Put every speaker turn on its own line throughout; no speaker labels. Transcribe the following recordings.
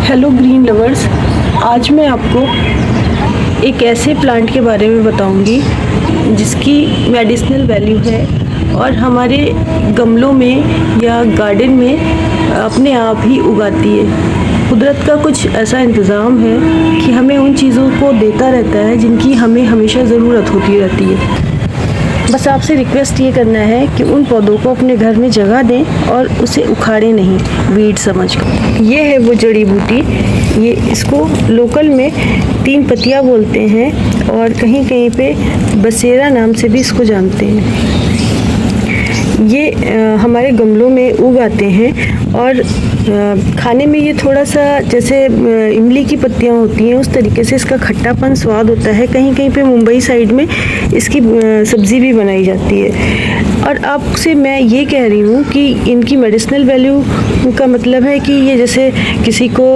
Hello green lovers, आज मैं आपको एक ऐसे प्लांट के बारे में बताऊंगी जिसकी मेडिसिनल वैल्यू है और हमारे गमलों में या गार्डन में अपने आप ही उगाती है। कुदरत का कुछ ऐसा इंतज़ाम है कि हमें उन चीज़ों को देता रहता है जिनकी हमें हमेशा ज़रूरत होती रहती है। बस आपसे रिक्वेस्ट ये करना है कि उन पौधों को अपने घर में जगह दें और उसे उखाड़ें नहीं वीड समझकर। ये है वो जड़ी बूटी, ये इसको लोकल में 3 पत्तियाँ बोलते हैं और कहीं कहीं पे बसेरा नाम से भी इसको जानते हैं। ये हमारे गमलों में उग आते हैं और खाने में ये थोड़ा सा जैसे इमली की पत्तियाँ होती हैं उस तरीके से इसका खट्टापन स्वाद होता है। कहीं कहीं पे मुंबई साइड में इसकी सब्ज़ी भी बनाई जाती है। और आपसे मैं ये कह रही हूँ कि इनकी मेडिसिनल वैल्यू का मतलब है कि ये जैसे किसी को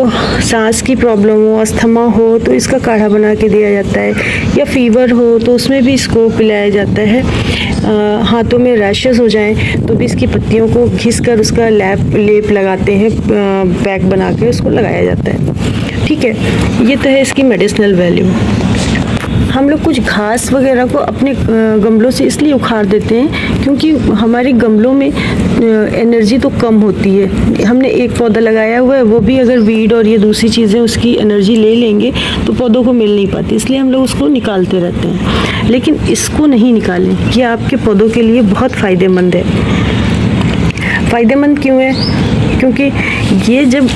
सांस की प्रॉब्लम हो, अस्थमा हो तो इसका काढ़ा बना के दिया जाता है, या फीवर हो तो उसमें भी इसको पिलाया जाता है। हाथों में रैशेस हो जाएं तो भी इसकी पत्तियों को घिस कर उसका लेप लगाते हैं, पैक बना के उसको लगाया जाता है। ठीक है, ये तो है इसकी मेडिसिनल वैल्यू। हम लोग कुछ घास वगैरह को अपने गमलों से इसलिए उखाड़ देते हैं क्योंकि हमारे गमलों में एनर्जी तो कम होती है। हमने एक पौधा लगाया हुआ है, वो भी अगर वीड और ये दूसरी चीज़ें उसकी एनर्जी ले लेंगे तो पौधों को मिल नहीं पाती, इसलिए हम लोग उसको निकालते रहते हैं। लेकिन इसको नहीं निकालें, ये आपके पौधों के लिए बहुत फ़ायदेमंद है। फ़ायदेमंद क्यों है? क्योंकि ये जब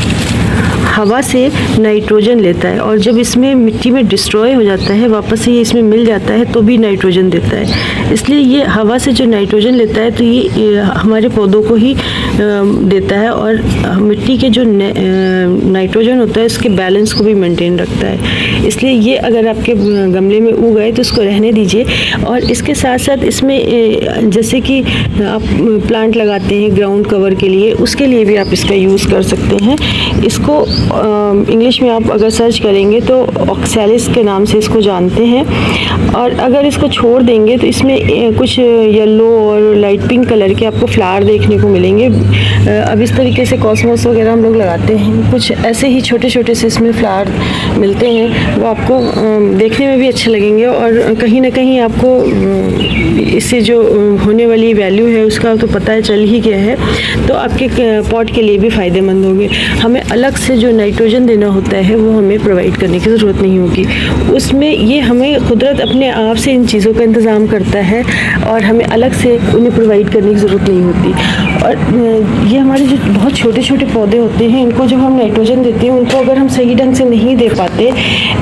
हवा से नाइट्रोजन लेता है और जब इसमें मिट्टी में डिस्ट्रॉय हो जाता है, वापस से ये इसमें मिल जाता है तो भी नाइट्रोजन देता है। इसलिए ये हवा से जो नाइट्रोजन लेता है तो ये हमारे पौधों को ही देता है और मिट्टी के जो नाइट्रोजन होता है उसके बैलेंस को भी मेंटेन रखता है। इसलिए ये अगर आपके गमले में उग गए तो इसको रहने दीजिए। और इसके साथ साथ इसमें जैसे कि आप प्लांट लगाते हैं ग्राउंड कवर के लिए, उसके लिए भी आप इसका यूज़ कर सकते हैं। इसको इंग्लिश में आप अगर सर्च करेंगे तो ऑक्सैलिस के नाम से इसको जानते हैं। और अगर इसको छोड़ देंगे तो इसमें कुछ येलो और लाइट पिंक कलर के आपको फ्लावर देखने को मिलेंगे। अब इस तरीके से कॉस्मोस वगैरह हम लोग लगाते हैं, कुछ ऐसे ही छोटे छोटे से इसमें फ्लावर मिलते हैं, वो आपको देखने में भी अच्छे लगेंगे और कहीं ना कहीं आपको इससे जो होने वाली वैल्यू है उसका तो पता चल ही गया है, तो आपके पॉट के लिए भी फ़ायदेमंद होंगे। हमें अलग से जो नाइट्रोजन देना होता है वो हमें प्रोवाइड करने की ज़रूरत नहीं होगी, उसमें ये हमें कुदरत अपने आप से इन चीज़ों का इंतज़ाम करता है और हमें अलग से उन्हें प्रोवाइड करने की ज़रूरत नहीं होती। और ये हमारे जो बहुत छोटे छोटे पौधे होते हैं, इनको जब हम नाइट्रोजन देते हैं, उनको अगर हम सही ढंग से नहीं दे पाते,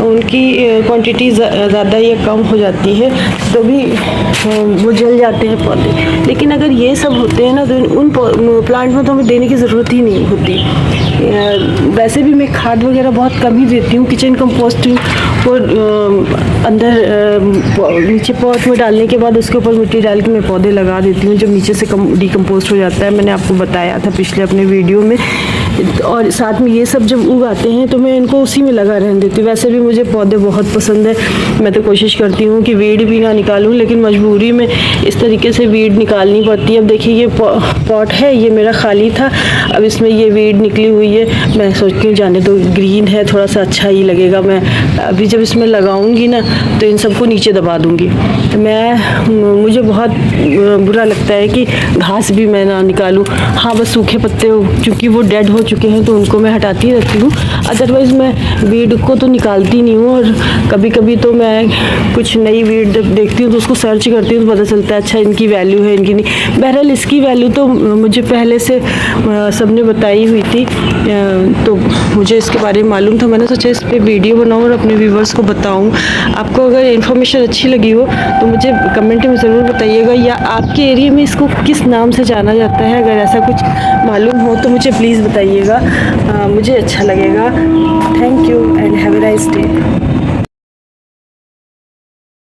उनकी क्वांटिटी ज़्यादा या कम हो जाती है तो भी वो जल जाते हैं पौधे। लेकिन अगर ये सब होते हैं ना तो उन प्लांट में तो हमें देने की ज़रूरत ही नहीं होती। वैसे भी मैं खाद वगैरह बहुत कम ही देती हूँ। किचन कंपोस्ट को अंदर नीचे पॉट में डालने के बाद उसके ऊपर मिट्टी डाल के मैं पौधे लगा देती हूँ जब नीचे से डिकम्पोस्ट हो जाता है। मैंने आपको बताया था पिछले अपने वीडियो में। और साथ में ये सब जब उग आते हैं तो मैं इनको उसी में लगा रहने देती हूँ। वैसे भी मुझे पौधे बहुत पसंद है, मैं तो कोशिश करती हूँ कि वीड भी ना निकालूँ, लेकिन मजबूरी में इस तरीके से वीड निकालनी पड़ती है। अब देखिए ये पॉट है, ये मेरा खाली था, अब इसमें ये वीड निकली हुई है। मैं सोचती हूँ जाने तो ग्रीन है, थोड़ा सा अच्छा ही लगेगा। मैं अभी जब इसमें लगाऊंगी ना तो इन सबको नीचे दबा दूंगी। मुझे बहुत बुरा लगता है कि घास भी मैं ना निकालूं। हाँ, बस सूखे पत्ते चूँकि वो डेड हो चुके हैं तो उनको मैं हटाती रहती हूँ, अदरवाइज़ मैं वीड को तो निकालती नहीं हूँ। और कभी कभी तो मैं कुछ नई वीड जब देखती हूँ तो उसको सर्च करती हूँ तो पता चलता है अच्छा इनकी वैल्यू है, इनकी नहीं। बहरहाल इसकी वैल्यू तो मुझे पहले से सबने बताई हुई थी, तो मुझे इसके बारे में मालूम था। मैंने सोचा इस पर वीडियो बनाऊँ और अपने व्यूवर्स को बताऊँ। आपको अगर इन्फॉर्मेशन अच्छी लगी हो तो मुझे कमेंट में ज़रूर बताइएगा, या आपके एरिया में इसको किस नाम से जाना जाता है, अगर ऐसा कुछ मालूम हो तो मुझे प्लीज़ बताइएगा, मुझे अच्छा लगेगा। Thank you and have a nice day.